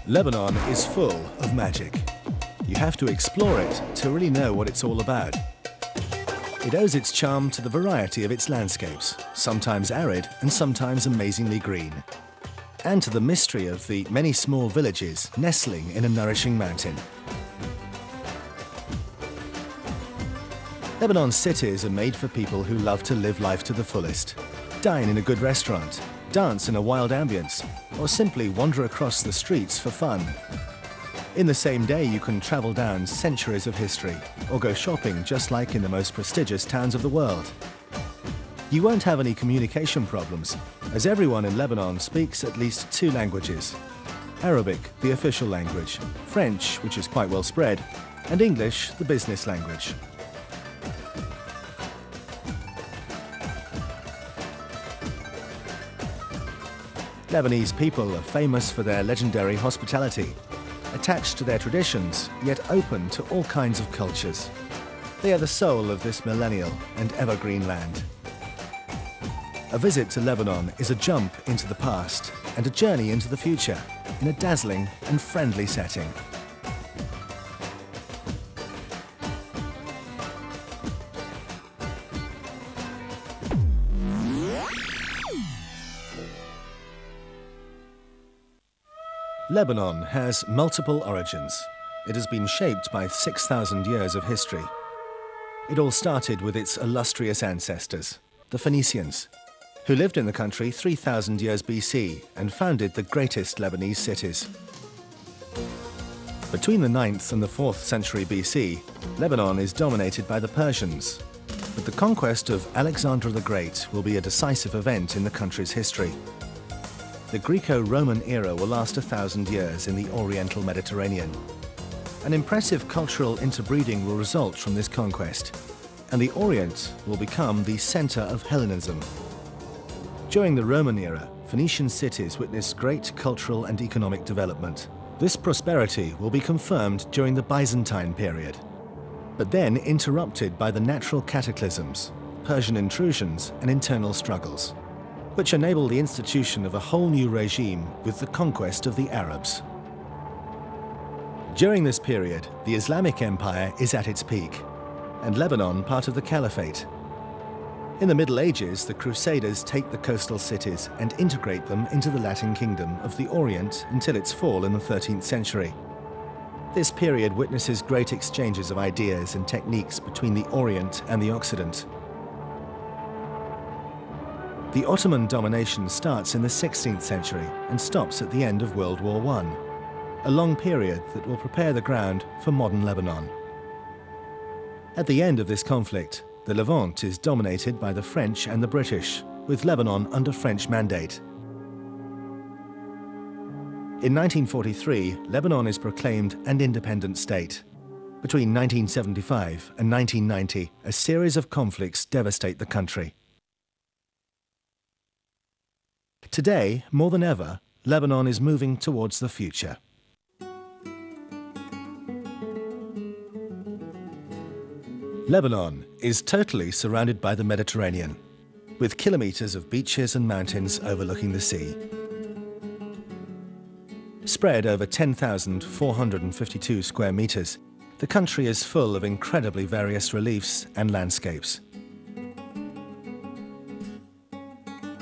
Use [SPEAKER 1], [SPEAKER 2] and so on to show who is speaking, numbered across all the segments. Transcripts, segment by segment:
[SPEAKER 1] Lebanon is full of magic. You have to explore it to really know what it's all about. It owes its charm to the variety of its landscapes, sometimes arid and sometimes amazingly green, and to the mystery of the many small villages nestling in a nourishing mountain. Lebanon's cities are made for people who love to live life to the fullest, dine in a good restaurant, dance in a wild ambience, or simply wander across the streets for fun. In the same day, you can travel down centuries of history or go shopping just like in the most prestigious towns of the world. You won't have any communication problems, as everyone in Lebanon speaks at least two languages: Arabic, the official language, French, which is quite well spread, and English, the business language. Lebanese people are famous for their legendary hospitality, attached to their traditions, yet open to all kinds of cultures. They are the soul of this millennial and evergreen land. A visit to Lebanon is a jump into the past and a journey into the future in a dazzling and friendly setting. Lebanon has multiple origins. It has been shaped by 6,000 years of history. It all started with its illustrious ancestors, the Phoenicians, who lived in the country 3,000 years BC and founded the greatest Lebanese cities. Between the 9th and the 4th century BC, Lebanon is dominated by the Persians, but the conquest of Alexander the Great will be a decisive event in the country's history. The Greco-Roman era will last 1,000 years in the Oriental Mediterranean. An impressive cultural interbreeding will result from this conquest, and the Orient will become the center of Hellenism. During the Roman era, Phoenician cities witnessed great cultural and economic development. This prosperity will be confirmed during the Byzantine period, but then interrupted by the natural cataclysms, Persian intrusions, and internal struggles, which enable the institution of a whole new regime with the conquest of the Arabs. During this period, the Islamic Empire is at its peak, and Lebanon part of the Caliphate. In the Middle Ages, the Crusaders take the coastal cities and integrate them into the Latin Kingdom of the Orient until its fall in the 13th century. This period witnesses great exchanges of ideas and techniques between the Orient and the Occident. The Ottoman domination starts in the 16th century and stops at the end of World War I, a long period that will prepare the ground for modern Lebanon. At the end of this conflict, the Levant is dominated by the French and the British, with Lebanon under French mandate. In 1943, Lebanon is proclaimed an independent state. Between 1975 and 1990, a series of conflicts devastate the country. Today, more than ever, Lebanon is moving towards the future. Lebanon is totally surrounded by the Mediterranean, with kilometers of beaches and mountains overlooking the sea. Spread over 10,452 square meters, the country is full of incredibly various reliefs and landscapes.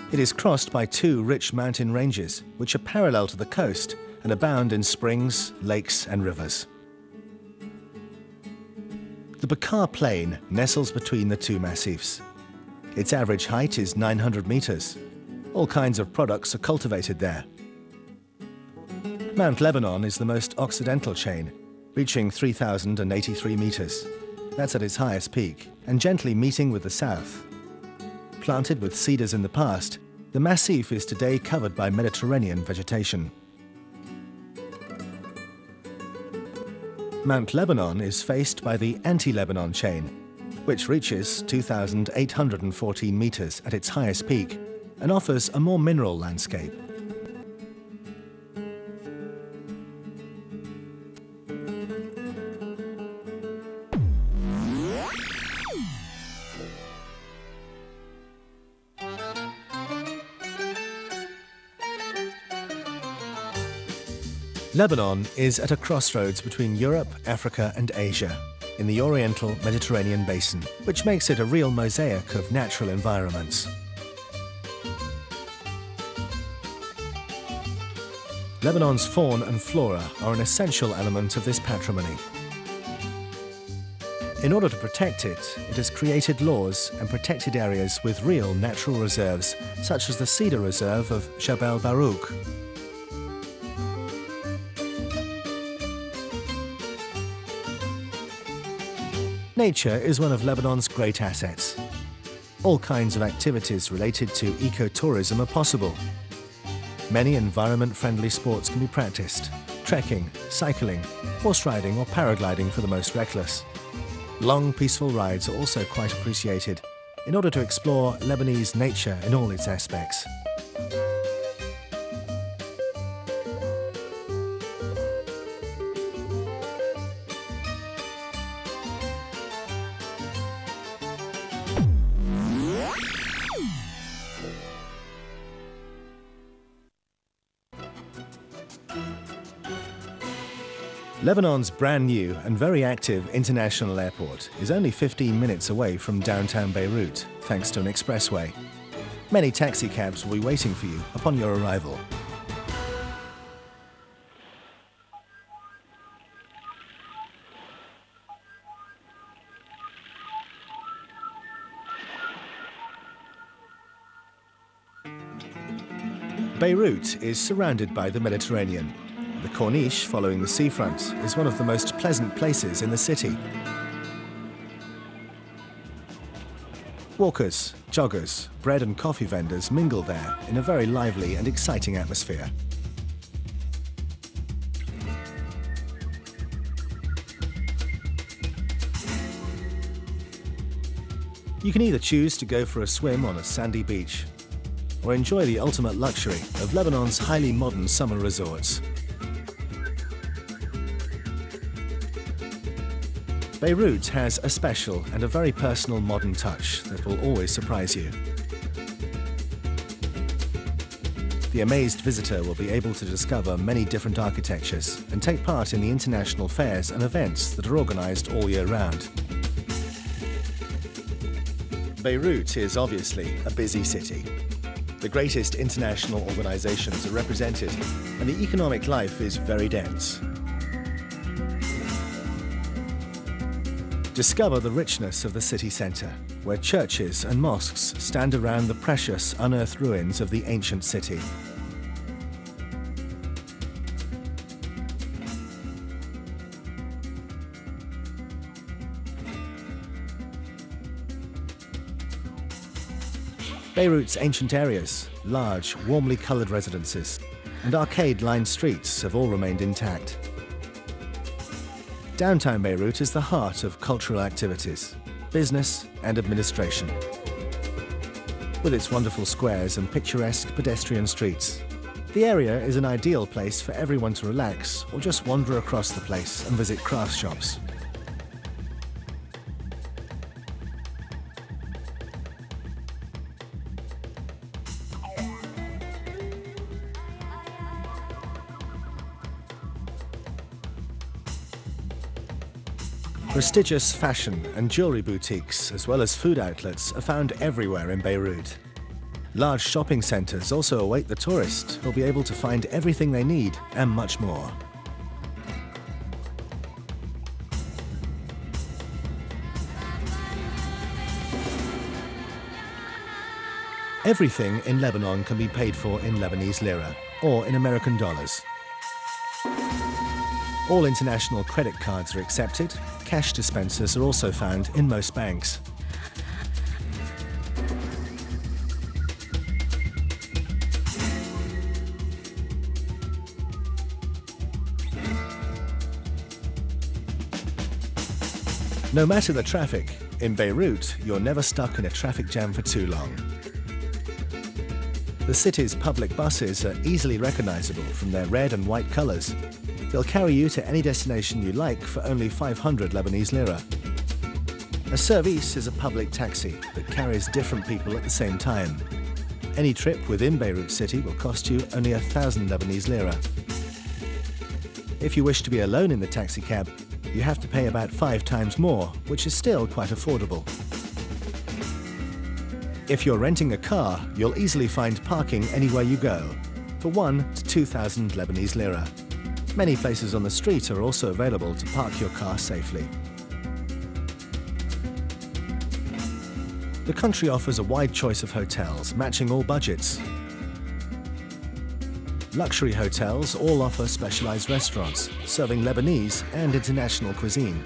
[SPEAKER 1] It is crossed by two rich mountain ranges, which are parallel to the coast and abound in springs, lakes, and rivers. The Bekaa Plain nestles between the two massifs. Its average height is 900 meters. All kinds of products are cultivated there. Mount Lebanon is the most occidental chain, reaching 3,083 meters. That's at its highest peak, and gently meeting with the south. Planted with cedars in the past, the massif is today covered by Mediterranean vegetation. Mount Lebanon is faced by the anti-Lebanon chain, which reaches 2,814 meters at its highest peak and offers a more mineral landscape. Lebanon is at a crossroads between Europe, Africa and Asia, in the Oriental Mediterranean basin, which makes it a real mosaic of natural environments. Lebanon's fauna and flora are an essential element of this patrimony. In order to protect it, it has created laws and protected areas with real natural reserves, such as the Cedar Reserve of Jabal Barouk. Nature is one of Lebanon's great assets. All kinds of activities related to ecotourism are possible. Many environment-friendly sports can be practiced: trekking, cycling, horse riding or paragliding for the most reckless. Long, peaceful rides are also quite appreciated in order to explore Lebanese nature in all its aspects. Lebanon's brand new and very active international airport is only 15 minutes away from downtown Beirut, thanks to an expressway. Many taxi cabs will be waiting for you upon your arrival. Beirut is surrounded by the Mediterranean. The Corniche, following the seafront, is one of the most pleasant places in the city. Walkers, joggers, bread and coffee vendors mingle there in a very lively and exciting atmosphere. You can either choose to go for a swim on a sandy beach or enjoy the ultimate luxury of Lebanon's highly modern summer resorts. Beirut has a special and a very personal modern touch that will always surprise you. The amazed visitor will be able to discover many different architectures and take part in the international fairs and events that are organized all year round. Beirut is obviously a busy city. The greatest international organizations are represented, and the economic life is very dense. Discover the richness of the city centre, where churches and mosques stand around the precious unearthed ruins of the ancient city. Beirut's ancient areas, large, warmly coloured residences, and arcade-lined streets have all remained intact. Downtown Beirut is the heart of cultural activities, business and administration. With its wonderful squares and picturesque pedestrian streets, the area is an ideal place for everyone to relax or just wander across the place and visit craft shops. Prestigious fashion and jewelry boutiques, as well as food outlets, are found everywhere in Beirut. Large shopping centres also await the tourist, who'll be able to find everything they need and much more. Everything in Lebanon can be paid for in Lebanese lira or in American dollars. All international credit cards are accepted. Cash dispensers are also found in most banks. No matter the traffic, in Beirut, you're never stuck in a traffic jam for too long. The city's public buses are easily recognizable from their red and white colors. They'll carry you to any destination you like for only 500 Lebanese lira. A service is a public taxi that carries different people at the same time. Any trip within Beirut city will cost you only 1,000 Lebanese lira. If you wish to be alone in the taxicab, you have to pay about 5 times more, which is still quite affordable. If you're renting a car, you'll easily find parking anywhere you go, for 1,000 to 2,000 Lebanese lira. Many places on the street are also available to park your car safely. The country offers a wide choice of hotels, matching all budgets. Luxury hotels all offer specialized restaurants, serving Lebanese and international cuisine.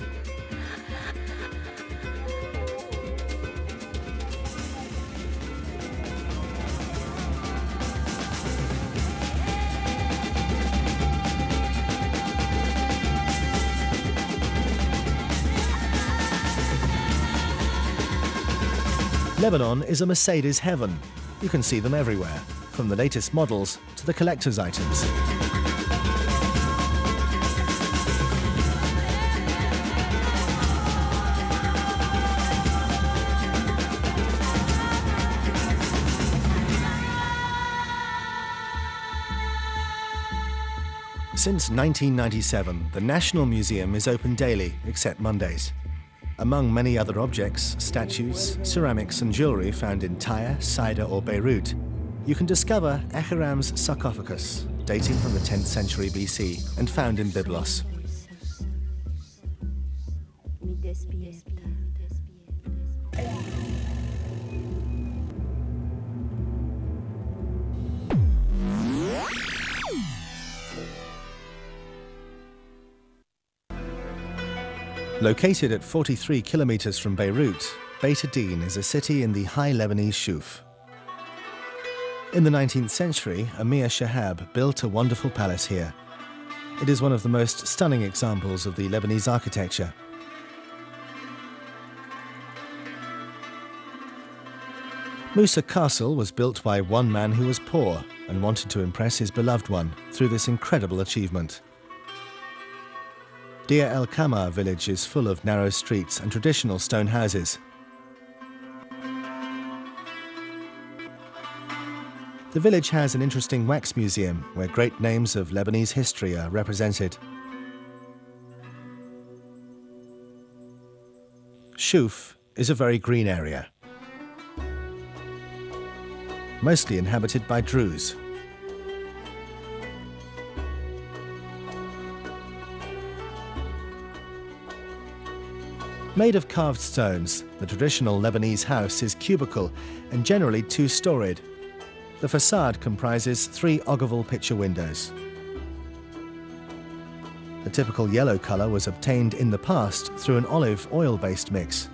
[SPEAKER 1] Lebanon is a Mercedes heaven. You can see them everywhere, from the latest models to the collector's items. Since 1997, the National Museum is open daily, except Mondays. Among many other objects, statues, ceramics and jewelry found in Tyre, Saida or Beirut, you can discover Ahiram's sarcophagus, dating from the 10th century BC and found in Byblos. Located at 43 kilometers from Beirut, Beit Adin is a city in the High Lebanese Shuf. In the 19th century, Amir Shahab built a wonderful palace here. It is one of the most stunning examples of the Lebanese architecture. Musa Castle was built by one man who was poor and wanted to impress his beloved one through this incredible achievement. Deir el-Kamar village is full of narrow streets and traditional stone houses. The village has an interesting wax museum where great names of Lebanese history are represented. Shuf is a very green area, mostly inhabited by Druze. Made of carved stones, the traditional Lebanese house is cubical and generally two-storied. The facade comprises 3 ogival picture windows. The typical yellow color was obtained in the past through an olive oil-based mix.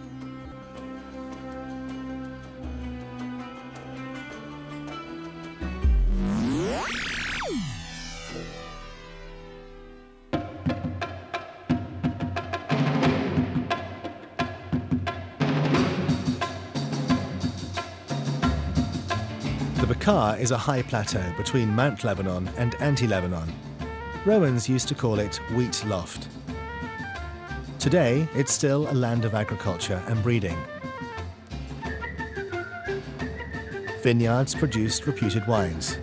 [SPEAKER 1] The Bekaa is a high plateau between Mount Lebanon and Anti-Lebanon. Romans used to call it Wheat Loft. Today, it's still a land of agriculture and breeding. Vineyards produced reputed wines.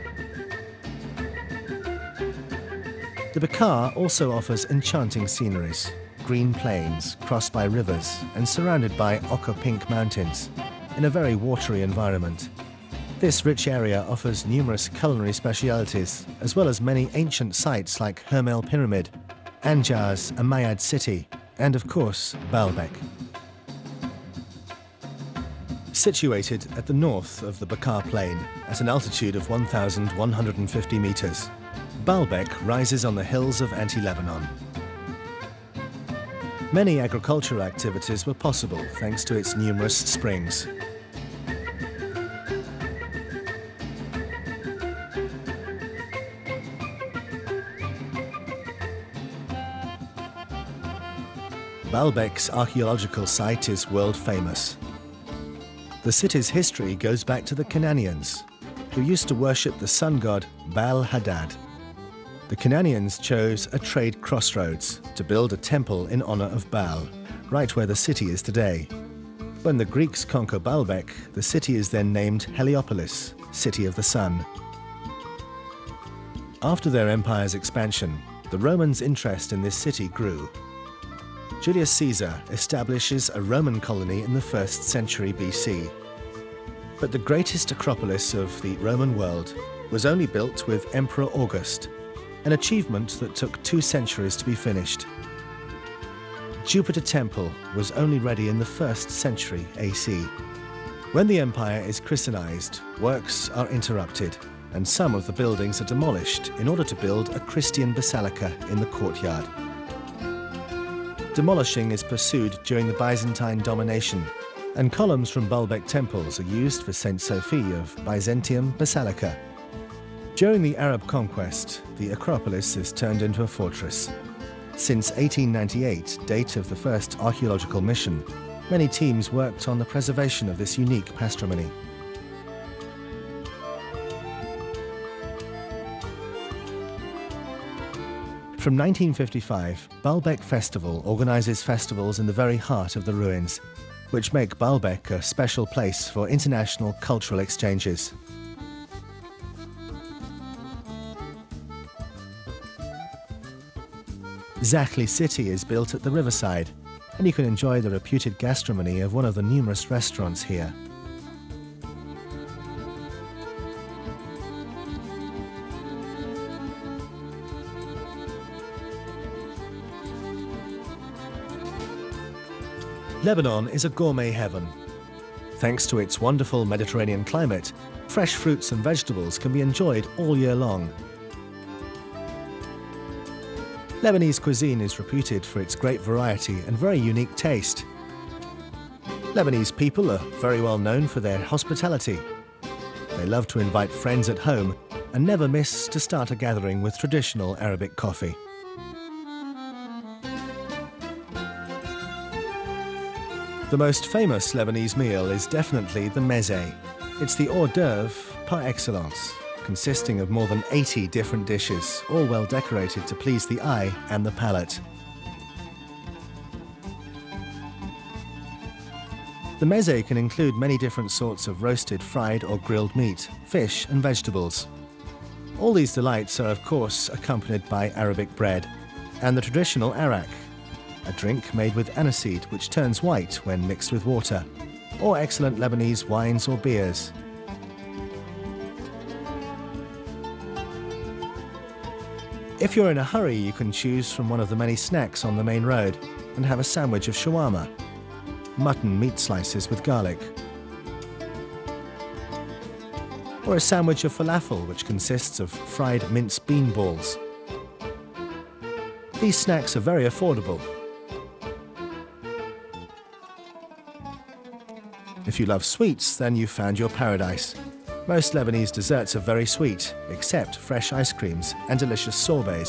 [SPEAKER 1] The Bekaa also offers enchanting sceneries, green plains crossed by rivers and surrounded by ochre-pink mountains in a very watery environment. This rich area offers numerous culinary specialities, as well as many ancient sites like Hermel Pyramid, Anjar's Umayyad city, and of course, Baalbek. Situated at the north of the Bekaa Plain, at an altitude of 1,150 meters, Baalbek rises on the hills of Anti-Lebanon. Many agricultural activities were possible thanks to its numerous springs. Baalbek's archaeological site is world famous. The city's history goes back to the Canaanians, who used to worship the sun god Baal-Hadad. The Canaanians chose a trade crossroads to build a temple in honor of Baal, right where the city is today. When the Greeks conquer Baalbek, the city is then named Heliopolis, City of the Sun. After their empire's expansion, the Romans' interest in this city grew. Julius Caesar establishes a Roman colony in the 1st century BC. But the greatest acropolis of the Roman world was only built with Emperor August, an achievement that took 2 centuries to be finished. Jupiter Temple was only ready in the 1st century AC. When the empire is Christianized, works are interrupted, and some of the buildings are demolished in order to build a Christian basilica in the courtyard. Demolishing is pursued during the Byzantine domination, and columns from Baalbek temples are used for Saint Sophie of Byzantium Basilica. During the Arab conquest, the Acropolis is turned into a fortress. Since 1898, date of the first archaeological mission, many teams worked on the preservation of this unique patrimony. From 1955, Baalbek Festival organizes festivals in the very heart of the ruins, which make Baalbek a special place for international cultural exchanges. Zakhli City is built at the riverside, and you can enjoy the reputed gastronomy of one of the numerous restaurants here. Lebanon is a gourmet heaven. Thanks to its wonderful Mediterranean climate, fresh fruits and vegetables can be enjoyed all year long. Lebanese cuisine is reputed for its great variety and very unique taste. Lebanese people are very well known for their hospitality. They love to invite friends at home and never miss to start a gathering with traditional Arabic coffee. The most famous Lebanese meal is definitely the meze. It's the hors d'oeuvre par excellence, consisting of more than 80 different dishes, all well decorated to please the eye and the palate. The meze can include many different sorts of roasted, fried or grilled meat, fish and vegetables. All these delights are of course accompanied by Arabic bread and the traditional arak, a drink made with aniseed which turns white when mixed with water, or excellent Lebanese wines or beers. If you're in a hurry, you can choose from one of the many snacks on the main road and have a sandwich of shawarma, mutton meat slices with garlic, or a sandwich of falafel which consists of fried minced bean balls. These snacks are very affordable. If you love sweets, then you've found your paradise. Most Lebanese desserts are very sweet, except fresh ice creams and delicious sorbets.